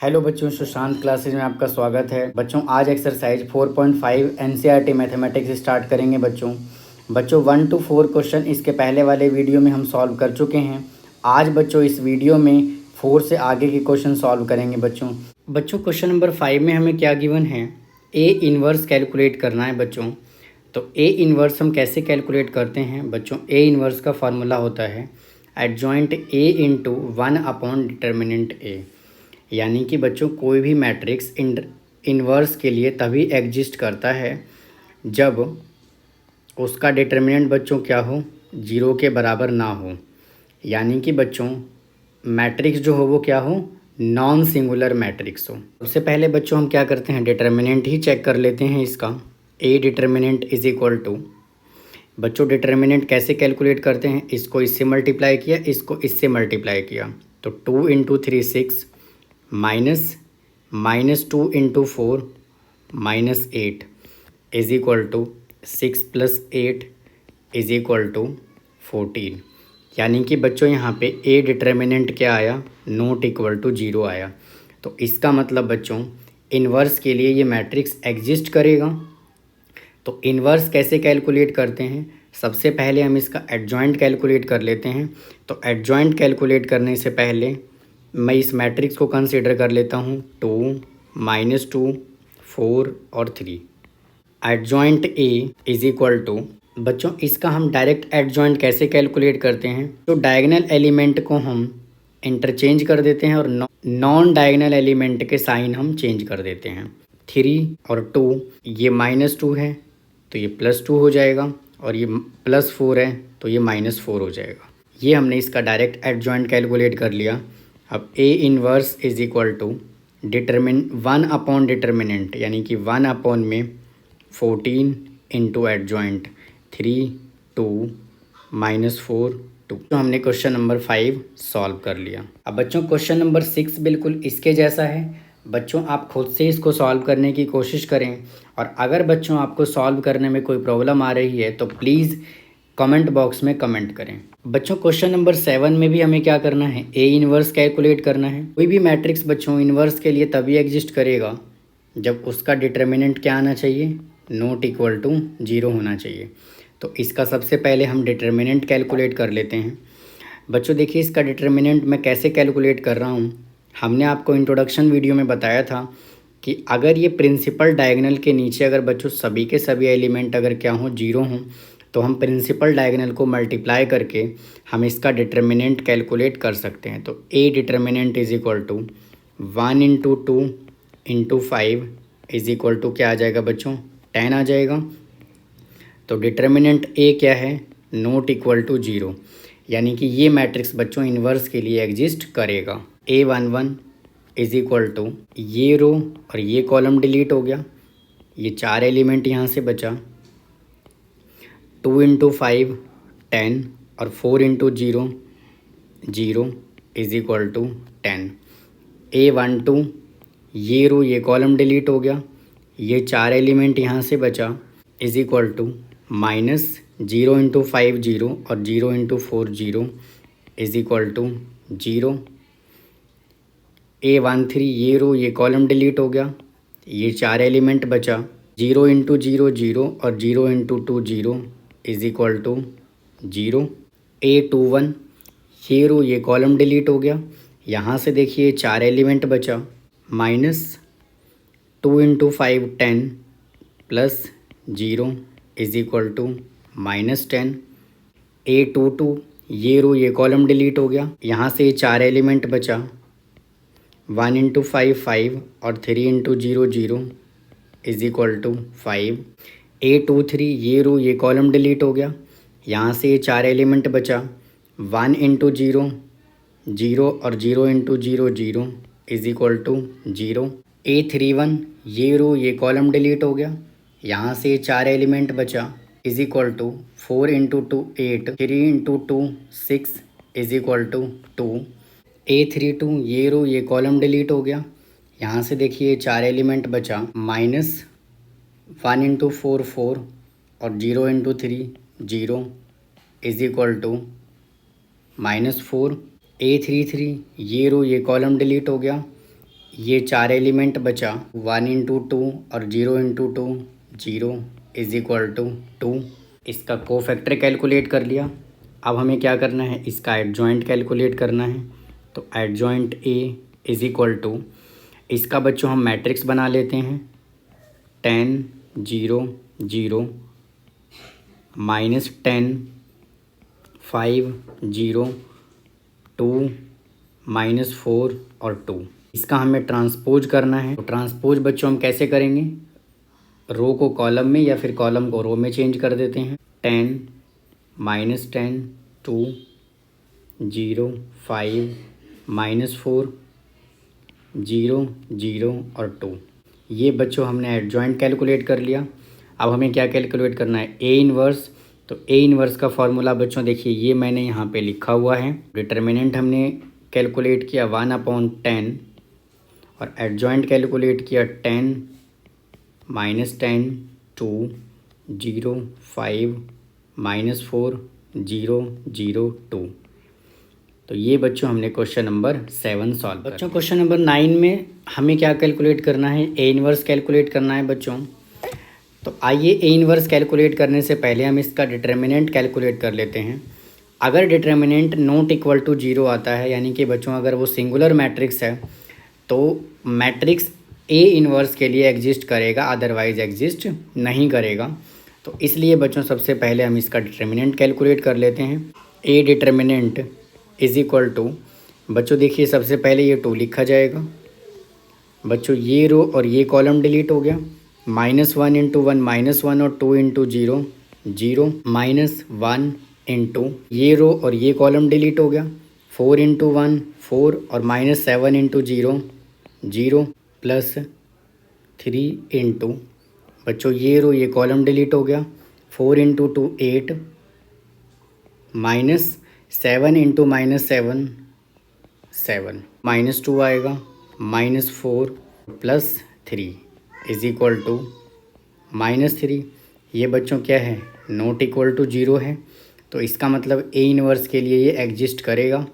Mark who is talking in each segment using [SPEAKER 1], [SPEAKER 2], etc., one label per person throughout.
[SPEAKER 1] Hello बच्चों, Sushant classes में आपका स्वागत है। बच्चों आज एक्सरसाइज 4.5 एनसीईआरटी मैथमेटिक्स स्टार्ट करेंगे। बच्चों 1 to 4 क्वेश्चन इसके पहले वाले वीडियो में हम सॉल्व कर चुके हैं। आज बच्चों इस वीडियो में 4 से आगे के क्वेश्चन सॉल्व करेंगे। बच्चों क्वेश्चन नंबर 5 में हमें क्या गिवन है, ए इन्वर्स कैलकुलेट करना है। बच्चों तो ए इन्वर्स हम कैसे कैलकुलेट करते हैं। बच्चों ए इन्वर्स का फार्मूला होता है एडजॉइंट ए इंटू 1/डिटर्मिनेंट ए। यानी कि बच्चों कोई भी मैट्रिक्स इन्वर्स के लिए तभी एग्जिस्ट करता है जब उसका डिटर्मिनेंट बच्चों क्या हो, 0 के बराबर ना हो। यानी कि बच्चों मैट्रिक्स जो हो वो क्या हो, नॉन सिंगुलर मैट्रिक्स हो। सबसे पहले बच्चों हम क्या करते हैं, डिटर्मिनेंट ही चेक कर लेते हैं इसका। A determinant is equal to, बच्चों डिटर्मिनेंट कैसे कैलकुलेट करते हैं, इसको इससे मल्टीप्लाई किया, इसको इससे मल्टीप्लाई किया, तो 2 × 3 6 minus 2 × 4 -8 is equal to 6 + 8 is equal to 14। यानी कि बच्चों यहाँ पे ए डिटर्मिनेंट क्या आया, नॉट इक्वल टू 0 आया। तो इसका मतलब बच्चों इन्वर्स के लिए ये मैट्रिक्स एग्जिस्ट करेगा। तो इन्वर्स कैसे कैलकुलेट करते हैं, सबसे पहले हम इसका एडजॉइंट कैलकुलेट कर लेते हैं। तो एडजॉइंट कैलकुलेट करने से पहले मैं इस मैट्रिक्स को कंसीडर कर लेता हूँ 2 -2 4 और 3। Adjoint A is equal to, बच्चों इसका हम डायरेक्ट एडजॉइंट कैसे कैलकुलेट करते हैं, तो डायगोनल एलिमेंट को हम इंटरचेंज कर देते हैं और नॉन डायगोनल एलिमेंट के साइन हम चेंज कर देते हैं। 3 और 2, ये -2 है तो ये +2 हो जाएगा, और ये +4 है तो ये -4 हो जाएगा। ये हमने इसका डायरेक्ट एडजॉइंट कैलकुलेट कर लिया। अब A inverse is equal to 1/डिटर्मिनेंट, यानी कि 1 में 14 इंटू एडजॉइंट 3 2 -4 2। तो हमने क्वेश्चन नंबर 5 सॉल्व कर लिया। अब बच्चों क्वेश्चन नंबर 6 बिल्कुल इसके जैसा है। बच्चों आप खुद से इसको सॉल्व करने की कोशिश करें, और अगर बच्चों आपको सॉल्व करने में कोई प्रॉब्लम आ रही है तो प्लीज़ कमेंट बॉक्स में कमेंट करें। बच्चों क्वेश्चन नंबर 7 में भी हमें क्या करना है, ए इन्वर्स कैलकुलेट करना है। कोई भी मैट्रिक्स बच्चों इन्वर्स के लिए तभी एग्जिस्ट करेगा जब उसका डिटर्मिनेंट क्या आना चाहिए, नॉट इक्वल टू 0 होना चाहिए। तो इसका सबसे पहले हम डिटर्मिनेंट कैलकुलेट कर लेते हैं। बच्चों देखिए इसका डिटर्मिनेंट मैं कैसे कैलकुलेट कर रहा हूँ। हमने आपको इंट्रोडक्शन वीडियो में बताया था कि अगर ये प्रिंसिपल डायगोनल के नीचे अगर बच्चों सभी के सभी एलिमेंट अगर क्या हों, 0 हों, तो हम प्रिंसिपल डायगोनल को मल्टीप्लाई करके हम इसका डिटर्मिनेंट कैलकुलेट कर सकते हैं। तो A determinant is equal to 1 × 2 × 5 is equal to क्या आ जाएगा बच्चों, 10 आ जाएगा। तो डिटर्मिनेंट ए क्या है, नॉट इक्वल टू 0। यानी कि ये मैट्रिक्स बच्चों इन्वर्स के लिए एग्जिस्ट करेगा। A11 इज इक्वल टू, ये रो और ये कॉलम डिलीट हो गया, ये 4 एलिमेंट यहाँ से बचा, 2 × 5 10 और 4 × 0 0 इज इक्वल टू 10। A12, ये रो ये कॉलम डिलीट हो गया, ये 4 एलिमेंट यहाँ से बचा, इज इक्वल टू -0 × 5 0 और 0 × 4 0 इज इक्वल टू 0। A13, ये रो ये कॉलम डिलीट हो गया, ये 4 एलिमेंट बचा, 0 × 0 0 और 0 × 2 0 इज इक्वल टू 0। A21, ये रो ये कॉलम डिलीट हो गया, यहाँ से देखिए 4 एलिमेंट बचा, -2 × 5 10 plus 0 is equal to -10। A22, ये रो ये कॉलम डिलीट हो गया, यहाँ से 4 एलिमेंट बचा, 1 × 5 5 और 3 × 0 0 इज इक्वल टू 5। A23, ये रो ये कॉलम डिलीट हो गया, यहाँ से 4 एलिमेंट बचा, 1 × 0 0 और 0 × 0 0 इज इक्वल टू 0। A31, ये रो ये कॉलम डिलीट हो गया, यहाँ से 4 एलिमेंट बचा, is equal to 4 × 2 8, 3 × 2 6 is equal to 2। A32, ये रो ये कॉलम डिलीट हो गया, यहाँ से देखिए 4 एलिमेंट बचा, -1 × 4 4 और 0 × 3 0 इज इक्वल टू -4। A33, ये रो ये कॉलम डिलीट हो गया, ये 4 एलिमेंट बचा 1 इंटू 2 और 0 इंटू 2 0 इज इक्वल टू 2। इसका कोफैक्टर कैलकुलेट कर लिया। अब हमें क्या करना है, इसका एडजॉइंट कैलकुलेट करना है। तो adjoint A is equal to, इसका बच्चों हम मैट्रिक्स बना लेते हैं 10 0 0 -10 5 0 2 -4 और 2। इसका हमें ट्रांसपोज करना है। तो ट्रांसपोज बच्चों हम कैसे करेंगे, रो को कॉलम में या फिर कॉलम को रो में चेंज कर देते हैं। 10 -10 2 0 5 -4 0 0 और 2। ये बच्चों हमने एडजॉइंट कैलकुलेट कर लिया। अब हमें क्या कैलकुलेट करना है, ए इनवर्स। तो ए इनवर्स का फॉर्मूला बच्चों देखिए ये मैंने यहाँ पे लिखा हुआ है। डिटर्मिनेंट हमने कैलकुलेट किया 1/10 और एडजॉइंट कैलकुलेट किया 10 -10 2 0 5 -4 0 0 2। तो ये बच्चों हमने क्वेश्चन नंबर 7 सॉल्व कर। बच्चों क्वेश्चन नंबर 9 में हमें क्या कैलकुलेट करना है, ए इनवर्स कैलकुलेट करना है बच्चों। तो आइए ए इनवर्स कैलकुलेट करने से पहले हम इसका डिटर्मिनेंट कैलकुलेट कर लेते हैं। अगर डिटर्मिनेंट नॉट इक्वल टू 0 आता है, यानी कि बच्चों अगर वो सिंगुलर मैट्रिक्स है, तो मैट्रिक्स ए इनवर्स के लिए एग्जिस्ट करेगा, अदरवाइज एग्जिस्ट नहीं करेगा। तो इसलिए बच्चों सबसे पहले हम इसका डिटर्मिनेंट कैलकुलेट कर लेते हैं। A determinant is equal to, बच्चों देखिए सबसे पहले ये 2 लिखा जाएगा। बच्चों ये रो और ये कॉलम डिलीट हो गया। -1 इंटू 1 -1 और 2 इंटू 0 0 -1 इंटू ये रो और ये कॉलम डिलीट हो गया। 4 इंटू 1 4 और -7 इंटू 0 0 +3 इंटू, बच्चों ये रो ये कॉलम डिलीट हो गया। 4 इंटू 2 8 -7 इंटू -7 7 -2 आएगा। -4 +3 इज इक्वल टू -3। ये बच्चों क्या है, नॉट इक्वल टू 0 है। तो इसका मतलब ए इनवर्स के लिए ये एग्जिस्ट करेगा।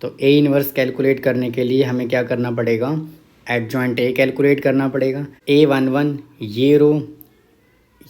[SPEAKER 1] तो ए इनवर्स कैलकुलेट करने के लिए हमें क्या करना पड़ेगा, एडजॉइंट ए कैलकुलेट करना पड़ेगा। A11 ये रो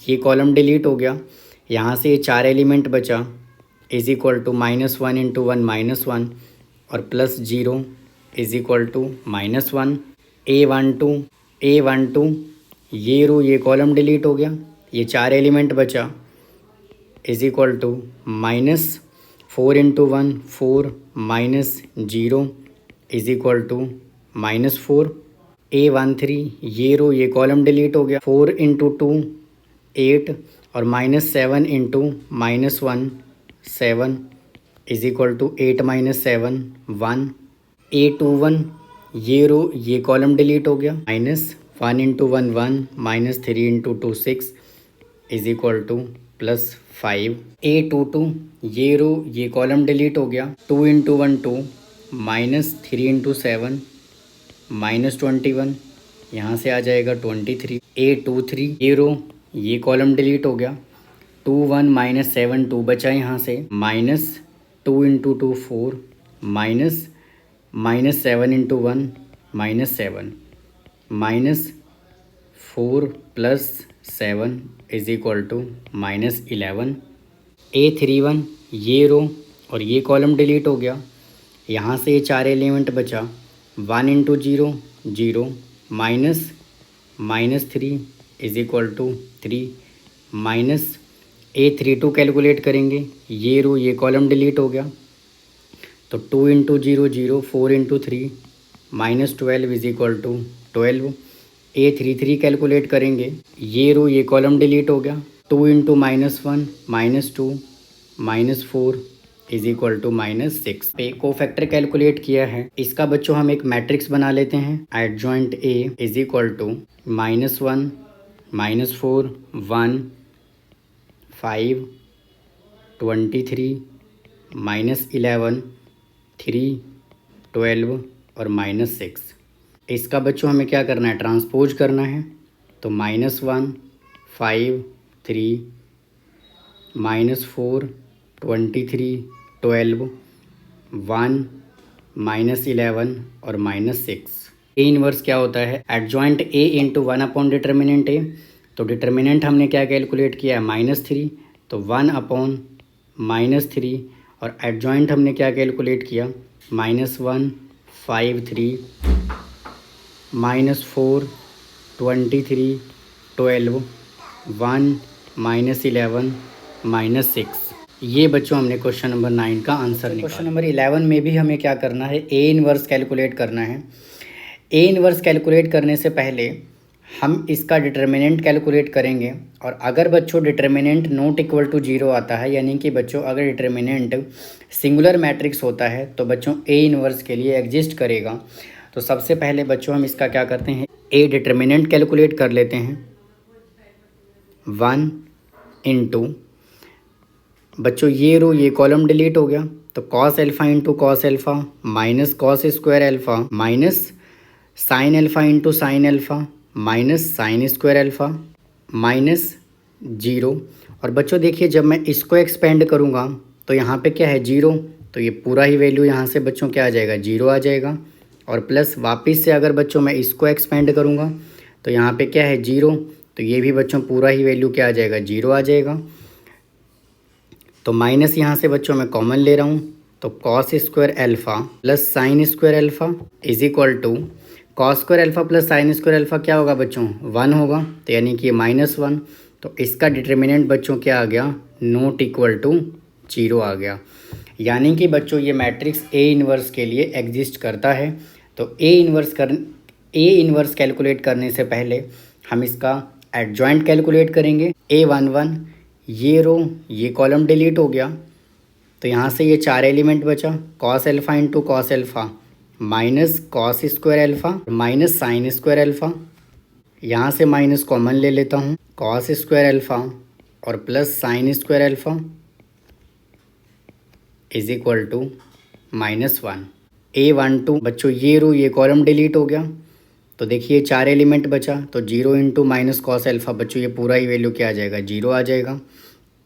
[SPEAKER 1] ये कॉलम डिलीट हो गया। यहाँ से ये 4 एलिमेंट बचा इज इक्वल टू -1 इंटू 1 -1 और +0 इज इक्वल टू -1। A12 ये रो ये कॉलम डिलीट हो गया, ये 4 एलिमेंट बचा is equal to -4 into 1 4 -0 is equal to -4। A13 ये रो ये कॉलम डिलीट हो गया। 4 इंटू 2 8 और -7 into -1 7 is equal to 8 -7 1। A21 ये रो ये कॉलम डिलीट हो गया। -1 into 1 1 -3 into 2 6 is equal to +5। A22 ये रो ये कॉलम डिलीट हो गया। 2 इंटू 1 2 -3 इंटू 7 -21, यहाँ से आ जाएगा 23। A23 ये रो ये कॉलम डिलीट हो गया। 2 1 -7 2 बचा यहाँ से। -2 into 2 4 -7 into 1 -7 -4 +7 is equal to -11। A31 ये रो और ये कॉलम डिलीट हो गया। यहाँ से ये 4 एलिमेंट बचा। 1 इंटू 0 0 -3 is equal to 3 A32 calculate करेंगे। ये रो ये कॉलम डिलीट हो गया, तो 2 into 0 0 4 into 3 -12 is equal to 12। A33 calculate करेंगे। ये रो ये कॉलम डिलीट हो गया। 2 इंटू -1 -2 -4 इज इक्वल टू -6। पे कोफैक्टर कैलकुलेट किया है। इसका बच्चों हम एक मैट्रिक्स बना लेते हैं। Adjoint A is equal to -1 -4 1 5 23 -11 3 12 और -6। इसका बच्चों हमें क्या करना है, ट्रांसपोज करना है। तो -1 5 3 -4 23 12 1 -11 और -6। ए इनवर्स क्या होता है, adjoint A into 1 upon determinant A. तो डिटर्मिनेंट हमने क्या कैलकुलेट किया है, -3, तो 1 अपॉन -3, और एडजॉइंट हमने क्या कैलकुलेट किया, -1 5 3 -4 23 12 1 -11 -6। ये बच्चों हमने क्वेश्चन नंबर 9 का आंसर निकाला। क्वेश्चन नंबर 11 में भी हमें क्या करना है, ए इनवर्स कैलकुलेट करना है। ए इनवर्स कैलकुलेट करने से पहले हम इसका डिटर्मिनेंट कैलकुलेट करेंगे, और अगर बच्चों डिटर्मिनेंट नॉट इक्वल टू 0 आता है, यानी कि बच्चों अगर डिटर्मिनेंट सिंगुलर मैट्रिक्स होता है तो बच्चों ए इनवर्स के लिए एग्जिस्ट करेगा। तो सबसे पहले बच्चों हम इसका क्या करते हैं, ए डिटर्मिनेंट कैलकुलेट कर लेते हैं। 1 इंटू बच्चों ये रो ये कॉलम डिलीट हो गया, तो cos alpha into cos alpha minus cos square alpha minus sine alpha into sine alpha minus sine square alpha minus 0। और बच्चों देखिए जब मैं इसको एक्सपेंड करूँगा तो यहाँ पे क्या है 0, तो ये पूरा ही वैल्यू यहाँ से बच्चों क्या आ जाएगा, 0 आ जाएगा। और प्लस वापस से अगर बच्चों मैं इसको एक्सपेंड करूँगा तो यहाँ पे क्या है 0, तो ये भी बच्चों पूरा ही वैल्यू क्या आ जाएगा, 0 आ जाएगा। तो माइनस यहाँ से बच्चों मैं कॉमन ले रहा हूँ, तो cos square alpha plus sine square alpha is equal to cos square alpha plus sine square alpha क्या होगा बच्चों, 1 होगा, तो यानी कि -1। तो इसका डिटर्मिनेंट बच्चों क्या आ गया, नॉट इक्वल टू 0 आ गया। यानी कि बच्चों ये मैट्रिक्स ए इनवर्स के लिए एग्जिस्ट करता है। तो ए इनवर्स कैलकुलेट करने से पहले हम इसका एडजॉइंट कैलकुलेट करेंगे। A11 ये रो ये कॉलम डिलीट हो गया, तो यहाँ से ये 4 एलिमेंट बचा, cos alpha into cos alpha minus cos square alpha minus sine square alpha, यहाँ से माइनस कॉमन ले लेता हूँ, कॉस स्क्वायर एल्फ़ा और plus sine square alpha is equal to -1। A12 बच्चों ये रो ये कॉलम डिलीट हो गया, तो देखिए 4 एलिमेंट बचा, तो 0 इंटू माइनस कॉस एल्फ़ा बच्चों ये पूरा ही वैल्यू क्या आ जाएगा, 0 आ जाएगा।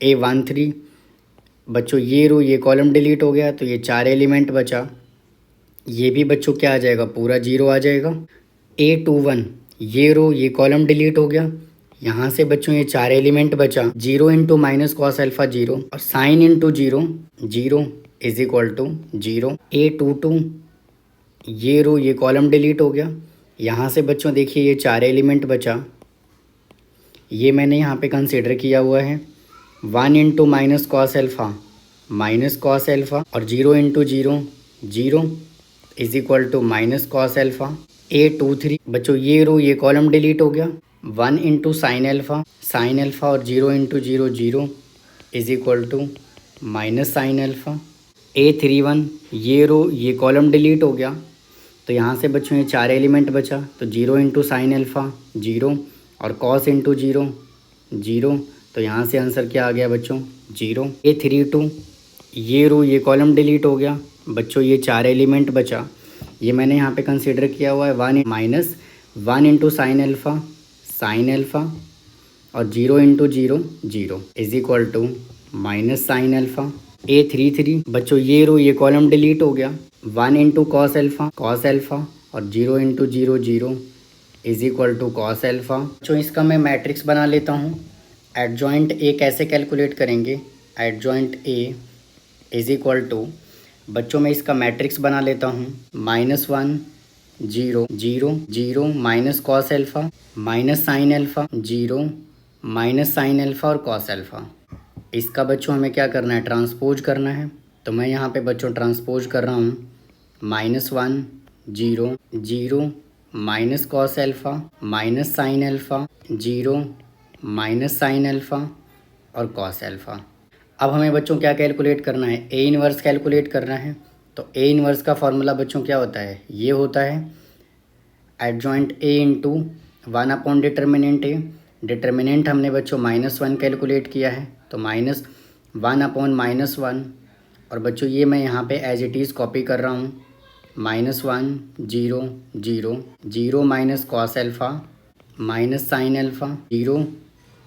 [SPEAKER 1] A13 बच्चों ये रो ये कॉलम डिलीट हो गया, तो ये 4 एलिमेंट बचा, ये भी बच्चों क्या आ जाएगा, पूरा 0 आ जाएगा। A21 ये रो ये कॉलम डिलीट हो गया, यहाँ से बच्चों ये 4 एलिमेंट बचा, 0 इंटू माइनस कॉस एल्फ़ा 0 और sine into 0 0 is equal to 0। A22 ये रो ये कॉलम डिलीट हो गया, यहाँ से बच्चों देखिए ये 4 एलिमेंट बचा, ये मैंने यहाँ पे कंसीडर किया हुआ है 1 into minus cos alpha minus cos alpha और 0 into 0 0 is equal to minus cos alpha. A23 बच्चों ये रो ये कॉलम डिलीट हो गया, 1 इंटू साइन एल्फ़ा और 0 into 0 0 is equal to minus sine alpha. A31 ये रो ये कॉलम डिलीट हो गया, तो यहाँ से बच्चों ये 4 एलिमेंट बचा, तो 0 इंटू साइन एल्फ़ा 0 और कॉस इंटू 0 0, तो यहाँ से आंसर क्या आ गया बच्चों, 0। A32 ये रो ये कॉलम डिलीट हो गया, बच्चों ये 4 एलिमेंट बचा, ये मैंने यहाँ पे कंसीडर किया हुआ है 1 इंटू साइन एल्फ़ा और 0 into 0 0 is equal to minus sine alpha. A33 बच्चों ये रो ये कॉलम डिलीट हो गया, 1 इंटू कॉस एल्फ़ा और 0 into 0 0 is equal to cos alpha. बच्चों इसका मैं मैट्रिक्स बना लेता हूँ। एडजॉइंट ए कैसे कैलकुलेट करेंगे, adjoint A is equal to बच्चों मैं इसका मैट्रिक्स बना लेता हूँ, -1 0 0 0 minus cos alpha minus sine alpha 0 minus sine alpha और कॉस एल्फ़ा। इसका बच्चों हमें क्या करना है, ट्रांसपोज करना है, तो मैं यहाँ पे बच्चों ट्रांसपोज कर रहा हूँ, -1 0 0 minus cos alpha minus sine alpha 0 minus sine alpha और कॉस एल्फ़ा। अब हमें बच्चों क्या कैलकुलेट करना है, ए इनवर्स कैलकुलेट करना है। तो ए इनवर्स का फॉर्मूला बच्चों क्या होता है, ये होता है adjoint A into 1 upon determinant A. Determinant हमने बच्चों -1 कैलकुलेट किया है, तो -1 अपॉन -1, और बच्चों ये मैं यहाँ पे एज इट इज़ कॉपी कर रहा हूँ, -1 0 0 0 minus cos alpha minus sine alpha 0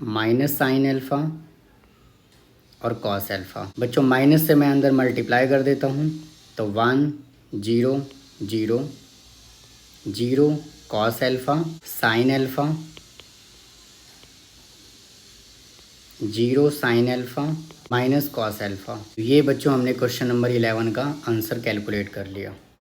[SPEAKER 1] minus sine alpha और कॉस एल्फ़ा। बच्चों माइनस से मैं अंदर मल्टीप्लाई कर देता हूँ, तो 1 0 0 0 cos alpha sine alpha, 0 sine alpha minus cos alpha. ये बच्चों हमने क्वेश्चन नंबर 11 का आंसर कैलकुलेट कर लिया।